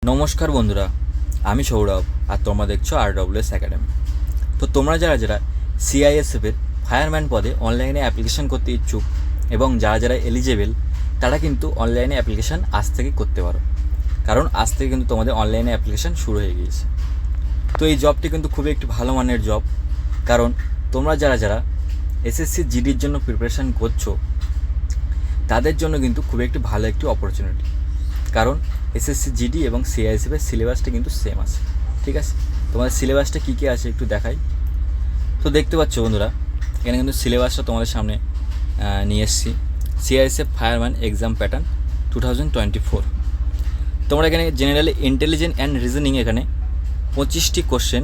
নমস্কার বন্ধুরা, আমি সৌরভ আর তোমরা দেখছো RWS একাডেমি। তো তোমরা যারা সিআইএসএফের ফায়ারম্যান পদে অনলাইনে অ্যাপ্লিকেশন করতে ইচ্ছুক এবং যারা এলিজেবল তারা কিন্তু অনলাইনে অ্যাপ্লিকেশান আজ থেকে করতে পারো, কারণ আজ থেকে কিন্তু তোমাদের অনলাইনে অ্যাপ্লিকেশান শুরু হয়ে গিয়েছে। তো এই জবটি কিন্তু খুবই একটি ভালো মানের জব, কারণ তোমরা যারা এসএসসি জিডির জন্য প্রিপারেশান করছো তাদের জন্য কিন্তু খুবই একটি ভালো একটি অপরচুনিটি, কারণ এসএসসি জিডি এবং সিআইএসএফের সিলেবাসটা কিন্তু সেম আছে। ঠিক আছে, তোমাদের সিলেবাসটা কী কী আছে একটু দেখাই। তো দেখতে পাচ্ছ বন্ধুরা, এখানে কিন্তু সিলেবাসটা তোমাদের সামনে নিয়ে এসেছি। CISF fireman exam pattern 2024। তোমরা এখানে জেনারেলি ইন্টেলিজেন্ট অ্যান্ড রিজনিং এখানে 25টি কোশ্চেন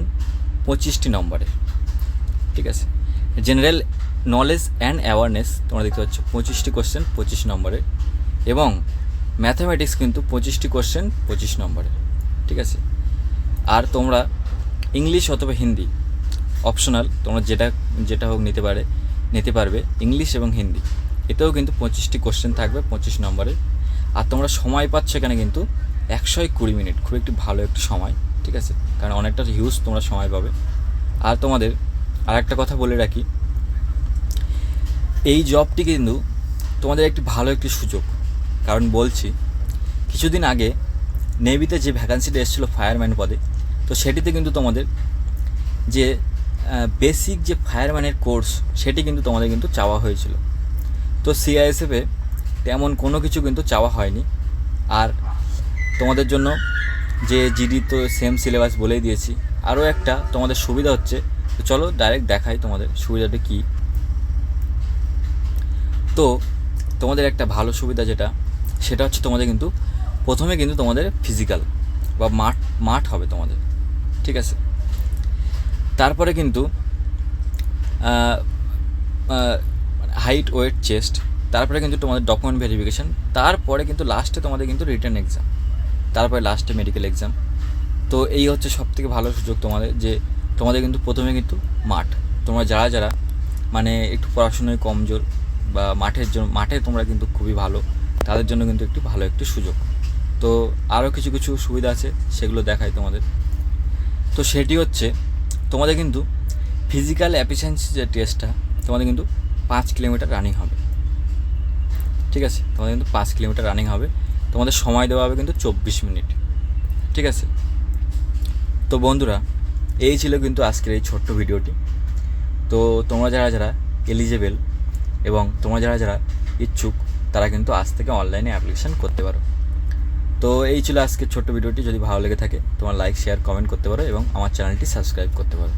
25টি নম্বরের। ঠিক আছে, জেনারেল নলেজ অ্যান্ড অ্যাওয়ারনেস তোমরা দেখতে পাচ্ছ 25টি কোশ্চেন 25 নম্বরের, এবং ম্যাথামেটিক্স কিন্তু 25টি কোশ্চেন 25 নম্বরের। ঠিক আছে, আর তোমরা ইংলিশ অথবা হিন্দি অপশনাল, তোমরা যেটা হোক নিতে পারবে ইংলিশ এবং হিন্দি। এতেও কিন্তু 25টি কোশ্চেন থাকবে 25 নম্বরের। আর তোমরা সময় পাচ্ছ এখানে কিন্তু 120 মিনিট, খুব একটি ভালো একটি সময়। ঠিক আছে, কারণ অনেকটা হিউজ তোমরা সময় পাবে। আর তোমাদের আর একটা কথা বলে রাখি, এই জবটি কিন্তু তোমাদের একটি ভালো একটি সুযোগ। কারণ বলছি, কিছুদিন আগে নেভিতে যে ভ্যাকান্সিটা এসেছিলো ফায়ারম্যান পদে, তো সেটিতে কিন্তু তোমাদের যে বেসিক যে ফায়ারম্যানের কোর্স সেটি কিন্তু তোমাদের কিন্তু চাওয়া হয়েছিল। তো সিআইএসএফে তেমন কোনো কিছু কিন্তু চাওয়া হয়নি। আর তোমাদের জন্য যে জিডি তো সেম সিলেবাস বলেই দিয়েছি। আরও একটা তোমাদের সুবিধা হচ্ছে, তো চলো ডাইরেক্ট দেখাই তোমাদের সুবিধাটা কী। তো তোমাদের একটা ভালো সুবিধা সেটা হচ্ছে তোমাদের কিন্তু প্রথমে কিন্তু তোমাদের ফিজিক্যাল বা মাঠ হবে তোমাদের। ঠিক আছে, তারপরে কিন্তু হাইট ওয়েট চেস্ট, তারপরে কিন্তু তোমাদের ডকুমেন্ট ভেরিফিকেশান, তারপরে কিন্তু লাস্টে তোমাদের কিন্তু রিটেন এক্সাম, তারপরে লাস্টে মেডিকেল এক্সাম। তো এই হচ্ছে সবথেকে ভালো সুযোগ তোমাদের, যে তোমাদের কিন্তু প্রথমে কিন্তু মাঠ, তোমরা যারা মানে একটু পড়াশোনায় কমজোর বা মাঠে তোমরা কিন্তু খুবই ভালো, তাদের জন্য কিন্তু একটু ভালো একটি সুযোগ। তো আরও কিছু সুবিধা আছে, সেগুলো দেখাই তোমাদের। তো সেটি হচ্ছে তোমাদের কিন্তু ফিজিক্যাল এফিসিয়েন্সি যে টেস্টটা তোমাদের কিন্তু 5 কিলোমিটার রানিং হবে। ঠিক আছে, তোমাদের কিন্তু 5 কিলোমিটার রানিং হবে, তোমাদের সময় দেওয়া হবে কিন্তু 24 মিনিট। ঠিক আছে, তো বন্ধুরা এই ছিল কিন্তু আজকের এই ছোট্ট ভিডিওটি। তো তোমরা যারা এলিজেবল এবং তোমরা যারা ইচ্ছুক তারা কিন্তু আজ থেকে অনলাইনে অ্যাপ্লিকেশান করতে পারো। তো এই ছিল আজকের ছোট্ট ভিডিওটি। যদি ভালো লেগে থাকে তোমার লাইক শেয়ার কমেন্ট করতে পারো এবং আমার চ্যানেলটি সাবস্ক্রাইব করতে পারো।